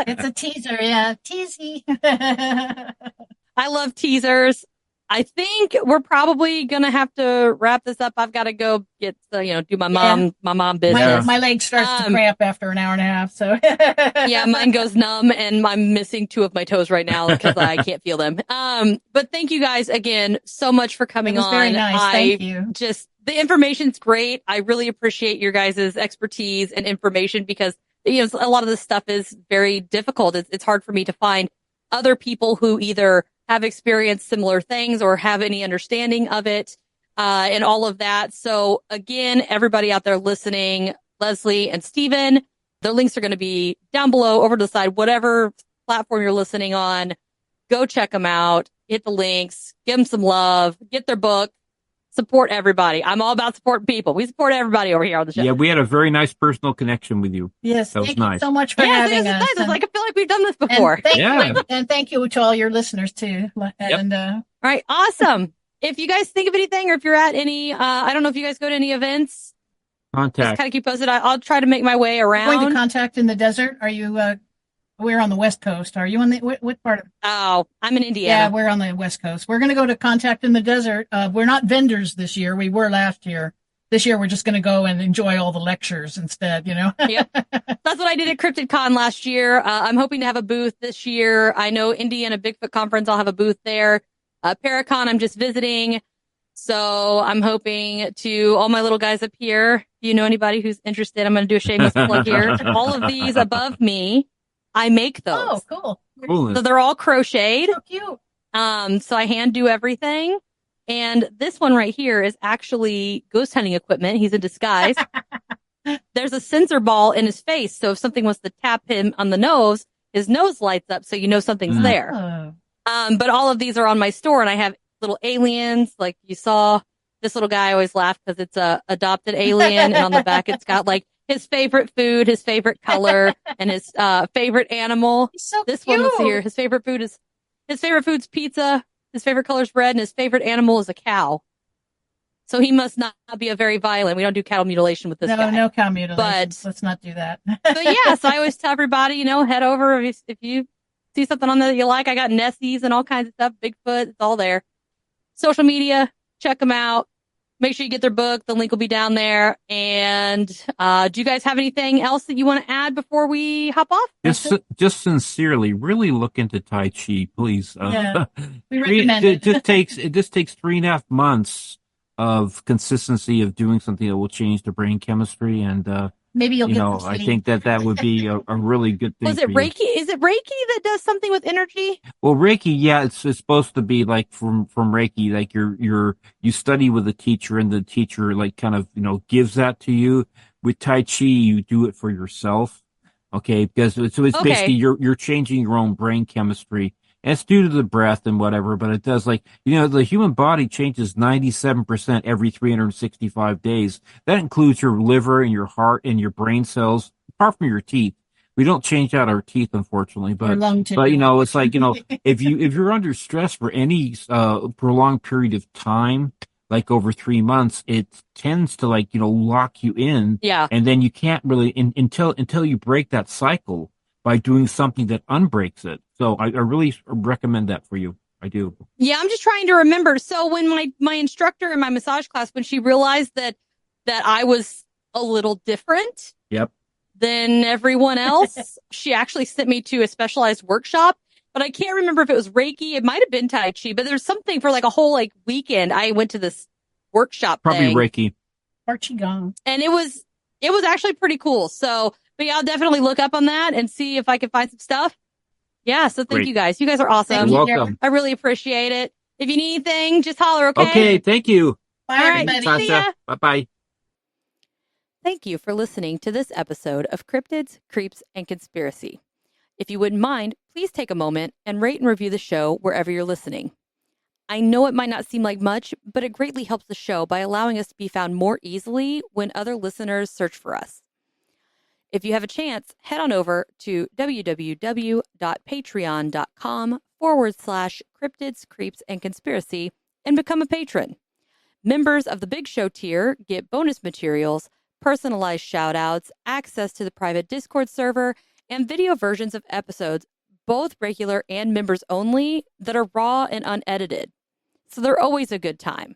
It's a teaser. Yeah. Teasy. I love teasers. I think we're probably going to have to wrap this up. I've got to go get, do my mom business. My leg starts to cramp after an hour and a half. So yeah, mine goes numb and I'm missing 2 of my toes right now because I can't feel them. But thank you guys again so much for coming on. Very nice. Thank you. The information's great. I really appreciate your guys' expertise and information because, a lot of this stuff is very difficult. It's hard for me to find other people who either have experienced similar things or have any understanding of it, and all of that. So again, everybody out there listening, Leslie and Steven, the links are going to be down below over to the side, whatever platform you're listening on. Go check them out, hit the links, give them some love, get their book. Support everybody. I'm all about supporting people. We support everybody over here on the show. Yeah, we had a very nice personal connection with you. Yes, that was thank nice. You so much for having us. Nice. It's like I feel like we've done this before. And thank you to all your listeners too. And all right, awesome. If you guys think of anything, or if you're at any, I don't know if you guys go to any events. Contact. Just kind of keep posted. I'll try to make my way around. Going to Contact in the Desert? Are you? We're on the West Coast. Are you on the what part of? Oh, I'm in Indiana. Yeah, we're on the West Coast. We're going to go to Contact in the Desert. We're not vendors this year. We were last year. This year, we're just going to go and enjoy all the lectures instead, Yep. That's what I did at CryptidCon last year. I'm hoping to have a booth this year. I know Indiana Bigfoot Conference, I'll have a booth there. Paracon, I'm just visiting. So I'm hoping to all my little guys up here. If you know anybody who's interested, I'm going to do a shameless plug here. All of these above me, I make those. Oh, cool. So they're all crocheted. So cute. So I hand do everything. And this one right here is actually ghost hunting equipment. He's in disguise. There's a sensor ball in his face. So if something was to tap him on the nose, his nose lights up. So you know something's there. But all of these are on my store, and I have little aliens. Like you saw this little guy, I always laugh because it's a adopted alien. And on the back, it's got like his favorite food, his favorite color, and his favorite animal. So this cute. one was here. His favorite food's pizza. His favorite color is red, and his favorite animal is a cow. So he must not be a very violent. We don't do cattle mutilation with this guy. No cow mutilation. But let's not do that. So I always tell everybody, head over if you see something on there that you like, I got Nessies and all kinds of stuff. Bigfoot, it's all there. Social media, check them out. Make sure you get their book. The link will be down there. And do you guys have anything else that you want to add before we hop off? Just sincerely, really look into Tai Chi, please. Yeah, we recommend it. It takes 3.5 months of consistency of doing something that will change the brain chemistry, and maybe you'll get I think that would be a really good thing. Was it Reiki? Is it Reiki that does something with energy? Well, Reiki, yeah, it's supposed to be like from Reiki, like you study with a teacher, and the teacher like kind of gives that to you. With Tai Chi, you do it for yourself, okay? Because it's basically you're changing your own brain chemistry. And it's due to the breath and whatever, but it does the human body changes 97% every 365 days. That includes your liver and your heart and your brain cells, apart from your teeth. We don't change out our teeth, unfortunately, but it's like, if you're under stress for any prolonged period of time, like over 3 months, it tends to lock you in. Yeah. And then you can't really until you break that cycle by doing something that unbreaks it. So I really recommend that for you. I do. Yeah, I'm just trying to remember. So when my instructor in my massage class, when she realized that I was a little different than everyone else, she actually sent me to a specialized workshop. But I can't remember if it was Reiki. It might have been Tai Chi, but there's something for like a whole weekend. I went to this workshop Probably Reiki. Or Qigong. And it was actually pretty cool. So, but yeah, I'll definitely look up on that and see if I can find some stuff. Yeah, so thank you guys. You guys are awesome. You're welcome. I really appreciate it. If you need anything, just holler, okay? Okay, thank you. Bye, all right, everybody. see ya. Bye-bye. Thank you for listening to this episode of Cryptids, Creeps, and Conspiracy. If you wouldn't mind, please take a moment and rate and review the show wherever you're listening. I know it might not seem like much, but it greatly helps the show by allowing us to be found more easily when other listeners search for us. If you have a chance, head on over to www.patreon.com/Cryptids, Creeps, and Conspiracy and become a patron. Members of the Big Show tier get bonus materials, personalized shout-outs, access to the private Discord server, and video versions of episodes, both regular and members only, that are raw and unedited. So they're always a good time.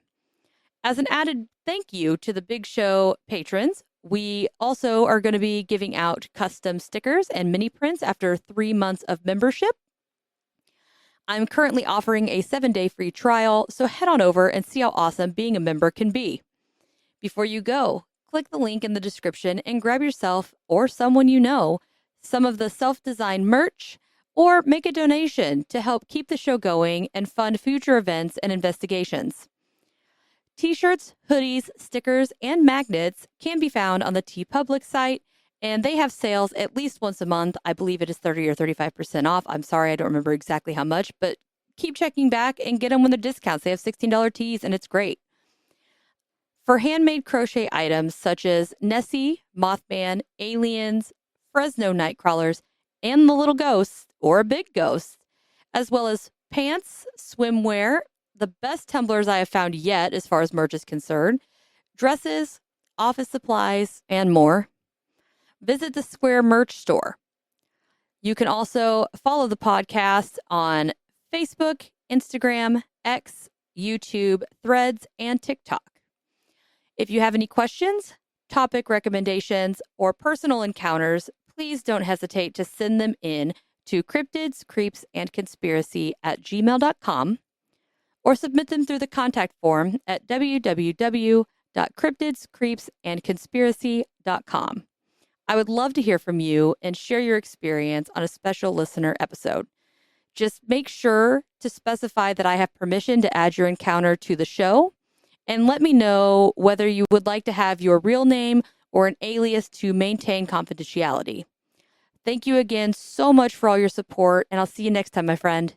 As an added thank you to the Big Show patrons, we also are going to be giving out custom stickers and mini prints after 3 months of membership. I'm currently offering a 7-day free trial, so head on over and see how awesome being a member can be. Before you go, click the link in the description and grab yourself or someone you know some of the self-designed merch, or make a donation to help keep the show going and fund future events and investigations. T-shirts, hoodies, stickers, and magnets can be found on the TeePublic site, and they have sales at least once a month. I believe it is 30 or 35% off. I'm sorry, I don't remember exactly how much, but keep checking back and get them when they're discounts. They have $16 tees, and it's great. For handmade crochet items such as Nessie, Mothman, Aliens, Fresno Nightcrawlers, and the little ghosts or a big ghost, as well as pants, swimwear, the best tumblers I have found yet as far as merch is concerned, dresses, office supplies, and more, visit the Square merch store. You can also follow the podcast on Facebook, Instagram, X, YouTube, Threads, and TikTok. If you have any questions, topic recommendations, or personal encounters, please don't hesitate to send them in to cryptidscreepsandconspiracy@gmail.com or submit them through the contact form at www.cryptidscreepsandconspiracy.com. I would love to hear from you and share your experience on a special listener episode. Just make sure to specify that I have permission to add your encounter to the show, and let me know whether you would like to have your real name or an alias to maintain confidentiality. Thank you again so much for all your support, and I'll see you next time, my friend.